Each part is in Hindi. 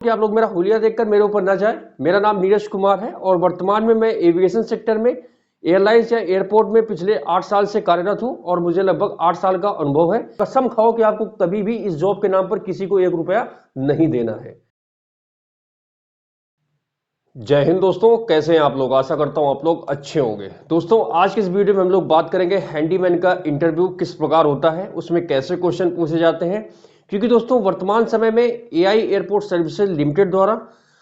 कि आप लोग मेरा हुलिया देखकर मेरे ऊपर ना जाए। मेरा नाम नीरज कुमार है और वर्तमान में मैं एविएशन सेक्टर में एयरलाइंस या एयरपोर्ट में पिछले 8 साल से कार्यरत हूं और मुझे लगभग 8 साल का अनुभव है। कसम खाओ कि आपको कभी भी इस जॉब के नाम पर किसी को 1 रुपया नहीं देना है। जय हिंद दोस्तों, कैसे हैं आप लोग। आशा करता हूं आप लोग अच्छे होंगे। दोस्तों, आज की इस वीडियो में हम लोग बात करेंगे हैंडीमैन का इंटरव्यू किस प्रकार होता है, उसमें कैसे क्वेश्चन पूछे जाते हैं। क्योंकि दोस्तों वर्तमान समय में एआई एयरपोर्ट सर्विसेज लिमिटेड द्वारा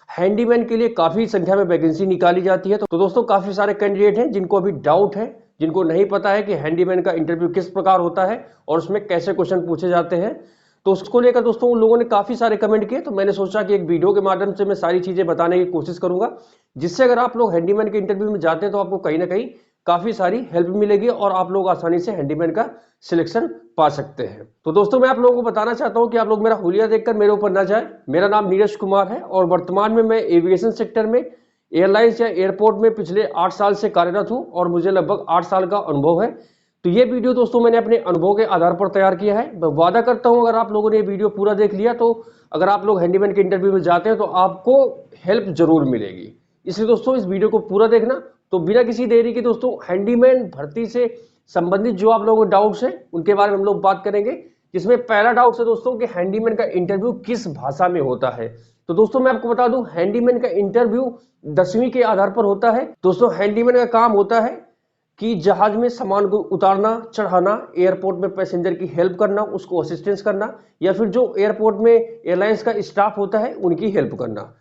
हैंडीमैन के लिए काफी संख्या में वैकेंसी निकाली जाती है। तो दोस्तों काफी सारे कैंडिडेट हैं जिनको अभी डाउट है, जिनको नहीं पता है कि हैंडीमैन का इंटरव्यू किस प्रकार होता है और उसमें कैसे क्वेश्चन पूछे जाते हैं। तो उसको लेकर दोस्तों उन लोगों ने काफी सारे कमेंट किए, तो मैंने सोचा कि एक वीडियो के माध्यम से मैं सारी चीजें बताने की कोशिश करूंगा, जिससे अगर आप लोग हैंडीमैन के इंटरव्यू में जाते हैं तो आपको कहीं ना कहीं काफी सारी हेल्प मिलेगी और आप लोग आसानी से हैंडीमैन का सिलेक्शन पा सकते हैं। तो दोस्तों मैं आप लोगों को बताना चाहता हूं कि आप लोग मेरा हुलिया देखकर मेरे ऊपर ना जाए। मेरा नाम नीरज कुमार है और वर्तमान में मैं एविएशन सेक्टर में एयरलाइंस या एयरपोर्ट में पिछले 8 साल से कार्यरत हूं और मुझे लगभग 8 साल का अनुभव है। तो ये वीडियो दोस्तों मैंने अपने अनुभव के आधार पर तैयार किया है। मैं वादा करता हूं अगर आप लोगों ने ये वीडियो पूरा देख लिया तो अगर आप लोग हैंडीमैन के इंटरव्यू में जाते हैं तो आपको हेल्प जरूर मिलेगी। इसलिए दोस्तों इस वीडियो को पूरा देखना। तो बिना किसी देरी के दोस्तों हैंडीमैन भर्ती से संबंधित जो आप लोगों को डाउट्स हैं उनके बारे में हम लोग बात करेंगे। जिसमें पहला डाउट है दोस्तों कि हैंडीमैन का इंटरव्यू किस भाषा में होता है। तो दोस्तों मैं आपको बता दूं हैंडीमैन का इंटरव्यू 10वीं के आधार पर होता है। दोस्तों हैंडीमैन का काम होता है कि जहाज में सामान को उतारना चढ़ाना, एयरपोर्ट में पैसेंजर की हेल्प करना, उसको असिस्टेंस करना, या फिर जो एयरपोर्ट में एयरलाइंस का स्टाफ होता है उनकी हेल्प करना।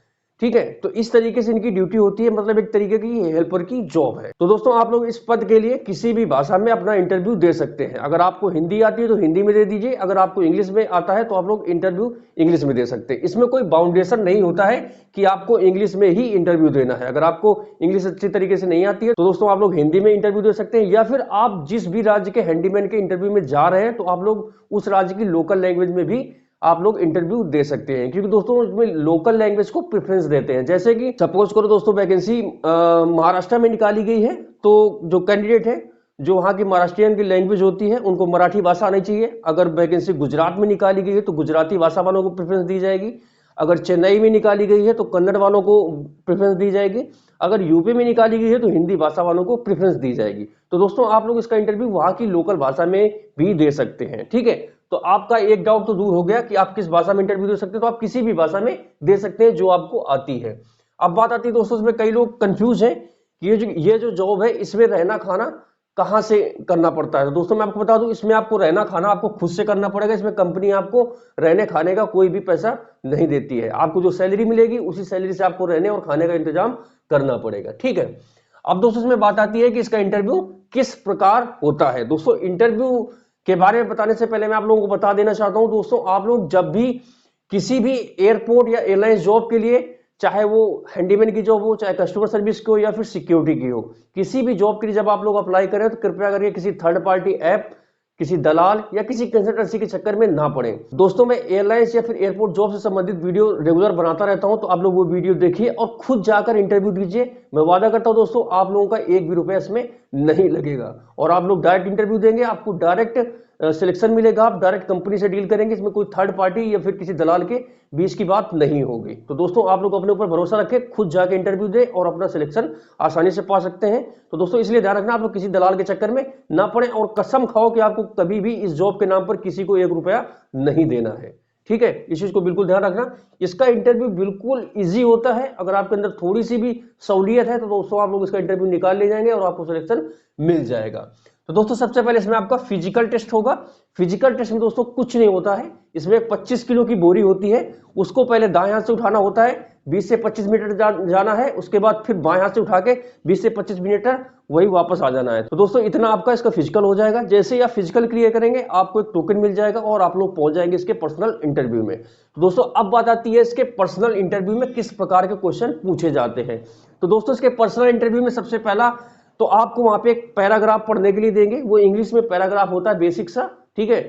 ठीक है, तो इस तरीके से इनकी ड्यूटी होती है, मतलब एक तरीके की हेल्पर की जॉब है। तो दोस्तों आप लोग इस पद के लिए किसी भी भाषा में अपना इंटरव्यू दे सकते हैं। अगर आपको हिंदी आती है तो हिंदी में दे दीजिए, अगर आपको इंग्लिश में आता है तो आप लोग इंटरव्यू इंग्लिश में दे सकते हैं। इसमें कोई बाउंडेशन नहीं होता है कि आपको इंग्लिश में ही इंटरव्यू देना है। अगर आपको इंग्लिश अच्छी तरीके से नहीं आती है तो दोस्तों आप लोग हिंदी में इंटरव्यू दे सकते हैं, या फिर आप जिस भी राज्य के हैंडीमैन के इंटरव्यू में जा रहे हैं तो आप लोग उस राज्य की लोकल लैंग्वेज में भी आप लोग इंटरव्यू दे सकते हैं। क्योंकि दोस्तों इसमें लोकल लैंग्वेज को प्रेफरेंस देते हैं। जैसे कि सपोज करो दोस्तों वैकेंसी महाराष्ट्र में निकाली गई है, तो जो कैंडिडेट है जो वहां की महाराष्ट्रियन की लैंग्वेज होती है उनको मराठी भाषा आनी चाहिए। अगर वैकेंसी गुजरात में निकाली गई है तो गुजराती भाषा वालों को प्रेफरेंस दी जाएगी। अगर चेन्नई में निकाली गई है तो कन्नड़ वालों को प्रेफरेंस दी जाएगी। अगर यूपी में निकाली गई है तो हिंदी भाषा वालों को प्रेफरेंस दी जाएगी। तो दोस्तों आप लोग इसका इंटरव्यू वहां की लोकल भाषा में भी दे सकते हैं। ठीक है, तो आपका एक डाउट तो दूर हो गया कि आप किस भाषा में इंटरव्यू दे सकते हैं। तो आप किसी भी भाषा में दे सकते हैं जो आपको आती है। अब बात आती है दोस्तों, इसमें कई लोग कंफ्यूज हैं कि ये जो जॉब है इसमें रहना खाना कहां से करना पड़ता है। तो दोस्तों मैं आपको बता दूं इसमें आपको रहना खाना आपको खुद से करना पड़ेगा। इसमें कंपनी आपको रहने खाने का कोई भी पैसा नहीं देती है। आपको जो सैलरी मिलेगी उसी सैलरी से आपको रहने और खाने का इंतजाम करना पड़ेगा। ठीक है, अब दोस्तों इसमें बात आती है कि इसका इंटरव्यू किस प्रकार होता है। दोस्तों इंटरव्यू के बारे में बताने से पहले मैं आप लोगों को बता देना चाहता हूं दोस्तों, आप लोग जब भी किसी भी एयरपोर्ट या एयरलाइंस जॉब के लिए, चाहे वो हैंडीमैन की जॉब हो, चाहे कस्टमर सर्विस की हो, या फिर सिक्योरिटी की हो, किसी भी जॉब के लिए जब आप लोग अप्लाई करें तो कृपया करके किसी थर्ड पार्टी ऐप, किसी दलाल या किसी कंसल्टेंसी के चक्कर में ना पड़े। दोस्तों मैं एयरलाइंस या फिर एयरपोर्ट जॉब से संबंधित वीडियो रेगुलर बनाता रहता हूं, तो आप लोग वो वीडियो देखिए और खुद जाकर इंटरव्यू दीजिए। मैं वादा करता हूं दोस्तों आप लोगों का 1 भी रुपया इसमें नहीं लगेगा और आप लोग डायरेक्ट इंटरव्यू देंगे, आपको डायरेक्ट सिलेक्शन मिलेगा, आप डायरेक्ट कंपनी से डील करेंगे। इसमें कोई थर्ड पार्टी या फिर किसी दलाल के बीच की बात नहीं होगी। तो दोस्तों आप लोग अपने ऊपर भरोसा रखें, खुद जाके इंटरव्यू दें और अपना सिलेक्शन आसानी से पा सकते हैं। तो दोस्तों इसलिए ध्यान रखना आप लोग किसी दलाल के चक्कर में ना पड़े और कसम खाओ कि आपको कभी भी इस जॉब के नाम पर किसी को 1 रुपया नहीं देना है। ठीक है, इस चीज को बिल्कुल ध्यान रखना। इसका इंटरव्यू बिल्कुल इजी होता है। अगर आपके अंदर थोड़ी सी भी सहूलियत है तो दोस्तों आप लोग इसका इंटरव्यू निकाल ले जाएंगे और आपको सिलेक्शन मिल जाएगा। तो दोस्तों सबसे पहले इसमें आपका फिजिकल टेस्ट होगा। फिजिकल टेस्ट में दोस्तों कुछ नहीं होता है, इसमें 25 किलो की बोरी होती है, उसको पहले दाएं हाथ से उठाना होता है, 20 से 25 मीटर जाना है, उसके बाद फिर बाएं हाथ से उठा के 20 से 25 मीटर वही वापस आ जाना है। तो दोस्तों इतना आपका इसका फिजिकल हो जाएगा। जैसे ही आप फिजिकल क्लियर करेंगे आपको एक टोकन मिल जाएगा और आप लोग पहुंच जाएंगे इसके पर्सनल इंटरव्यू में। तो दोस्तों अब बात आती है इसके पर्सनल इंटरव्यू में किस प्रकार के क्वेश्चन पूछे जाते हैं। तो दोस्तों इसके पर्सनल इंटरव्यू में सबसे पहला तो आपको वहां पे एक पैराग्राफ पढ़ने के लिए देंगे। वो इंग्लिश में पैराग्राफ होता है बेसिक सा। ठीक है,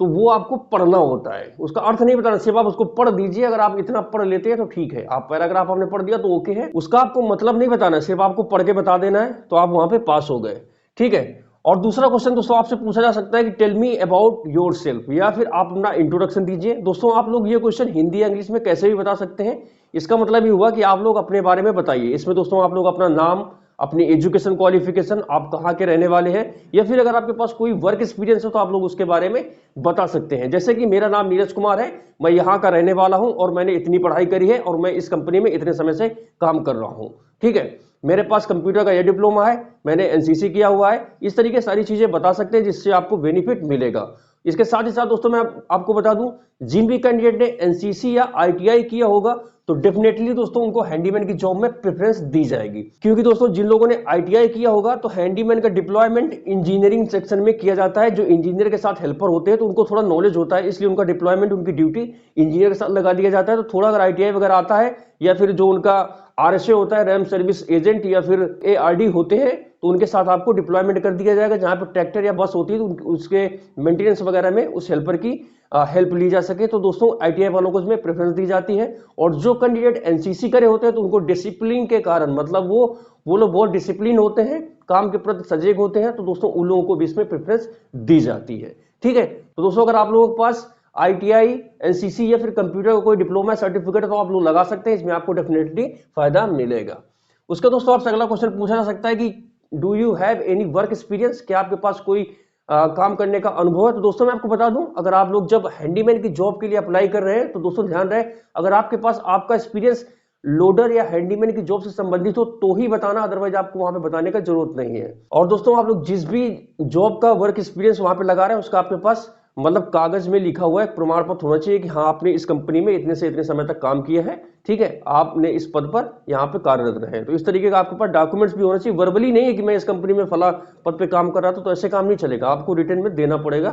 तो वो आपको पढ़ना होता है, उसका अर्थ नहीं बताना, सिर्फ आप उसको पढ़ दीजिए। अगर आप इतना पढ़ लेते हैं तो ठीक है, आप पैराग्राफ आपने पढ़ दिया तो ओके है। उसका आपको मतलब नहीं बताना, सिर्फ आपको पढ़ के बता देना है, तो आप वहां पे पास हो गए। ठीक है, और दूसरा क्वेश्चन दोस्तों आपसे पूछा जा सकता है कि tell me about yourself, या फिर आप अपना इंट्रोडक्शन दीजिए। दोस्तों आप लोग ये क्वेश्चन हिंदी या इंग्लिश में कैसे भी बता सकते हैं। इसका मतलब ये हुआ कि आप लोग अपने बारे में बताइए। इसमें दोस्तों आप लोग अपना नाम, अपनी एजुकेशन क्वालिफिकेशन, आप कहाँ के रहने वाले हैं, या फिर अगर आपके पास कोई वर्क एक्सपीरियंस है तो आप लोग उसके बारे में बता सकते हैं। जैसे कि मेरा नाम नीरज कुमार है, मैं यहाँ का रहने वाला हूँ और मैंने इतनी पढ़ाई करी है और मैं इस कंपनी में इतने समय से काम कर रहा हूँ। ठीक है, मेरे पास कंप्यूटर का यह डिप्लोमा है, मैंने एनसीसी किया हुआ है। इस तरीके सारी चीजें बता सकते हैं जिससे आपको बेनिफिट मिलेगा। इसके साथ ही साथ दोस्तों मैं आपको बता दूं, जिन भी कैंडिडेट ने एनसीसी या आईटीआई किया होगा तो डेफिनेटली दोस्तों उनको हैंडीमैन की जॉब में प्रेफरेंस दी जाएगी। क्योंकि दोस्तों जिन लोगों ने आईटीआई किया होगा तो हैंडीमैन का डिप्लॉयमेंट इंजीनियरिंग सेक्शन में किया जाता है। जो इंजीनियर के साथ हेल्पर होते हैं तो उनको थोड़ा नॉलेज होता है, इसलिए उनका डिप्लॉयमेंट, उनकी ड्यूटी इंजीनियर के साथ लगा दिया जाता है। तो थोड़ा अगर आईटीआई वगैरह आता है या फिर जो उनका आरएसए होता है, रैम सर्विस एजेंट, या फिर एआरडी होते हैं तो उनके साथ आपको डिप्लॉयमेंट कर दिया जाएगा। जहां पर ट्रैक्टर या बस होती है तो उसके मेंटेनेंस वगैरह में उस हेल्पर की हेल्प ली जा सके। तो दोस्तों आईटीआई वालों को इसमें प्रेफरेंस दी जाती है। और जो कैंडिडेट एनसीसी करे होते हैं तो उनको डिसिप्लिन के कारण, मतलब वो लोग बहुत डिसिप्लिन होते हैं, काम के प्रति सजग होते हैं, तो दोस्तों उन लोगों को भी इसमें प्रेफरेंस दी जाती है। ठीक है, तो दोस्तों अगर आप लोगों के पास आईटीआई, एनसीसी या फिर कंप्यूटर का कोई डिप्लोमा सर्टिफिकेट है तो आप लोग लगा सकते हैं, इसमें आपको डेफिनेटली फायदा मिलेगा। उसका दोस्तों आपसे अगला क्वेश्चन पूछा जा सकता है कि do you have any work experience, क्या आपके पास कोई काम करने का अनुभव है। तो दोस्तों मैं आपको बता दूं, अगर आप लोग जब हैंडीमैन की जॉब के लिए अप्लाई कर रहे हैं तो दोस्तों ध्यान रहे, अगर आपके पास आपका एक्सपीरियंस लोडर या हैंडीमैन की जॉब से संबंधित हो तो ही बताना, अदरवाइज आपको वहां पे बताने का जरूरत नहीं है। और दोस्तों आप लोग जिस भी जॉब का वर्क एक्सपीरियंस वहां पे लगा रहे हैं उसका आपके पास मतलब कागज में लिखा हुआ एक प्रमाण पत्र होना चाहिए कि हाँ आपने इस कंपनी में इतने से इतने समय तक काम किया है। ठीक है, आपने इस पद पर यहाँ पे कार्यरत रहे। तो इस तरीके का आपके पास डॉक्यूमेंट्स भी होना चाहिए। वर्बली नहीं है कि मैं इस कंपनी में फला पद पे काम कर रहा था, तो ऐसे काम नहीं चलेगा। आपको रिटर्न में देना पड़ेगा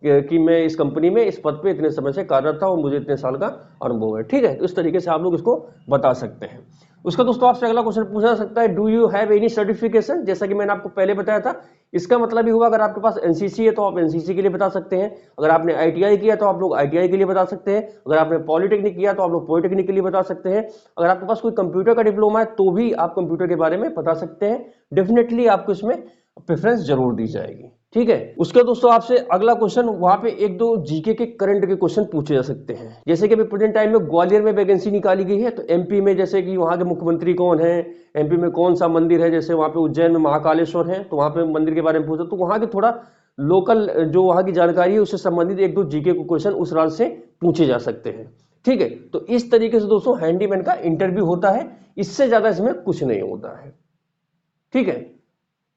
कि मैं इस कंपनी में इस पद पे इतने समय से कार्यरत था और मुझे इतने साल का अनुभव है। ठीक है, तो इस तरीके से आप लोग इसको बता सकते हैं। उसका दोस्तों आपसे अगला क्वेश्चन पूछा जा सकता है, do you have any certification. जैसा कि मैंने आपको पहले बताया था, इसका मतलब ही हुआ अगर आपके पास एनसीसी है तो आप एनसीसी के लिए बता सकते हैं, अगर आपने आईटीआई किया तो आप लोग आईटीआई के लिए बता सकते हैं, अगर आपने पॉलिटेक्निक किया तो आप लोग पॉलिटेक्निक के लिए बता सकते हैं, अगर आपके पास कोई कंप्यूटर का डिप्लोमा है तो भी आप कंप्यूटर के बारे में बता सकते हैं। डेफिनेटली आपको इसमें प्रेफरेंस जरूर दी जाएगी। ठीक है, उसका दोस्तों आपसे अगला क्वेश्चन, वहां पे एक दो जीके के करंट के क्वेश्चन पूछे जा सकते हैं। जैसे कि अभी प्रेजेंट टाइम में ग्वालियर में वैकेंसी निकाली गई है, तो एमपी में जैसे कि वहां के मुख्यमंत्री कौन है, एमपी में कौन सा मंदिर है, जैसे वहां पे उज्जैन में महाकालेश्वर है तो वहां पे मंदिर के बारे में पूछा, तो वहां के थोड़ा लोकल जो वहां की जानकारी है उससे संबंधित एक दो जीके को क्वेश्चन उस राज्य से पूछे जा सकते हैं। ठीक है, तो इस तरीके से दोस्तों हैंडीमैन का इंटरव्यू होता है, इससे ज्यादा इसमें कुछ नहीं होता है। ठीक है,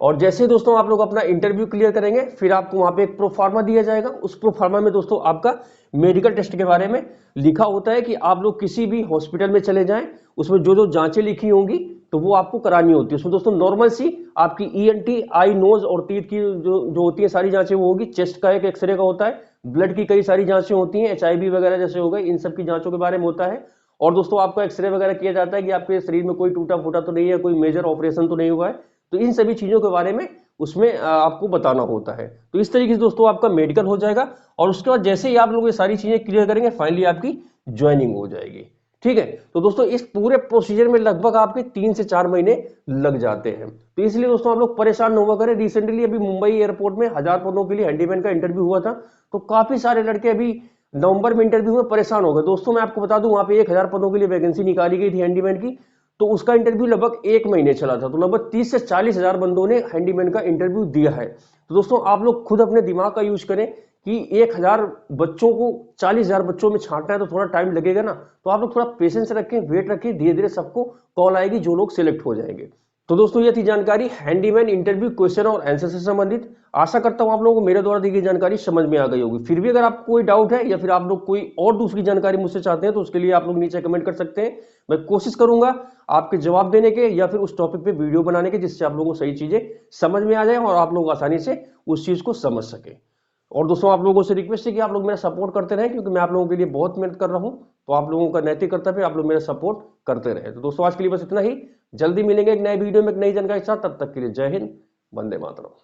और जैसे दोस्तों आप लोग अपना इंटरव्यू क्लियर करेंगे फिर आपको वहां पे एक प्रोफार्मा दिया जाएगा। उस प्रोफार्मा में दोस्तों आपका मेडिकल टेस्ट के बारे में लिखा होता है कि आप लोग किसी भी हॉस्पिटल में चले जाएं, उसमें जो जो जांचें लिखी होंगी तो वो आपको करानी होती है। उसमें दोस्तों नॉर्मल सी आपकी ईएनटी, आई, नोज और तीत की जो होती है सारी जांचें वो होगी। चेस्ट का एक एक्सरे का होता है, ब्लड की कई सारी जांचें होती हैं, एचआईवी वगैरह जैसे हो गए, इन सब की जांचों के बारे में होता है। और दोस्तों आपका एक्सरे वगैरह किया जाता है कि आपके शरीर में कोई टूटा फूटा तो नहीं है, कोई मेजर ऑपरेशन तो नहीं हुआ है, तो इन सभी चीजों के बारे में उसमें आपको बताना होता है। तो इस तरीके से दोस्तों आपका मेडिकल हो जाएगा और उसके बाद जैसे ही आप लोग ये सारी चीजें क्लियर करेंगे फाइनली आपकी ज्वाइनिंग हो जाएगी। ठीक है, तो दोस्तों इस पूरे प्रोसीजर में लगभग आपके 3 से 4 महीने लग जाते हैं। तो इसलिए दोस्तों आप लोग परेशान न हुआ करें। रिसेंटली अभी मुंबई एयरपोर्ट में 1000 पदों के लिए हैंडीमैन का इंटरव्यू हुआ था, तो काफी सारे लड़के अभी नवंबर में इंटरव्यू में परेशान हो गए। दोस्तों मैं आपको बता दूं वहां पे 1000 पदों के लिए वैकेंसी निकाली गई थी हैंडीमैन की, तो उसका इंटरव्यू लगभग 1 महीने चला था। तो लगभग 30 से 40 हजार बंदों ने हैंडीमैन का इंटरव्यू दिया है। तो दोस्तों आप लोग खुद अपने दिमाग का यूज करें कि 1000 बच्चों को 40,000 बच्चों में छांटना है तो थोड़ा टाइम लगेगा ना, तो आप लोग थोड़ा पेशेंस रखें, वेट रखें, धीरे धीरे सबको कॉल आएगी जो लोग सिलेक्ट हो जाएंगे। तो दोस्तों ये थी जानकारी हैंडीमैन इंटरव्यू क्वेश्चन और आंसर से संबंधित। आशा करता हूं आप लोगों को मेरे द्वारा दी गई जानकारी समझ में आ गई होगी। फिर भी अगर आपको कोई डाउट है या फिर आप लोग कोई और दूसरी जानकारी मुझसे चाहते हैं तो उसके लिए आप लोग नीचे कमेंट कर सकते हैं। मैं कोशिश करूंगा आपके जवाब देने के या फिर उस टॉपिक पे वीडियो बनाने के, जिससे आप लोगों को सही चीजें समझ में आ जाए और आप लोग आसानी से उस चीज को समझ सके। और दोस्तों आप लोगों से रिक्वेस्ट है कि आप लोग मेरा सपोर्ट करते रहें, क्योंकि मैं आप लोगों के लिए बहुत मेहनत कर रहा हूं, तो आप लोगों का नैतिक कर्तव्य आप लोग मेरा सपोर्ट करते रहे। तो दोस्तों आज के लिए बस इतना ही, जल्दी मिलेंगे एक नए वीडियो में एक नई जानकारी के साथ। तब तक के लिए जय हिंद, वंदे मातरम।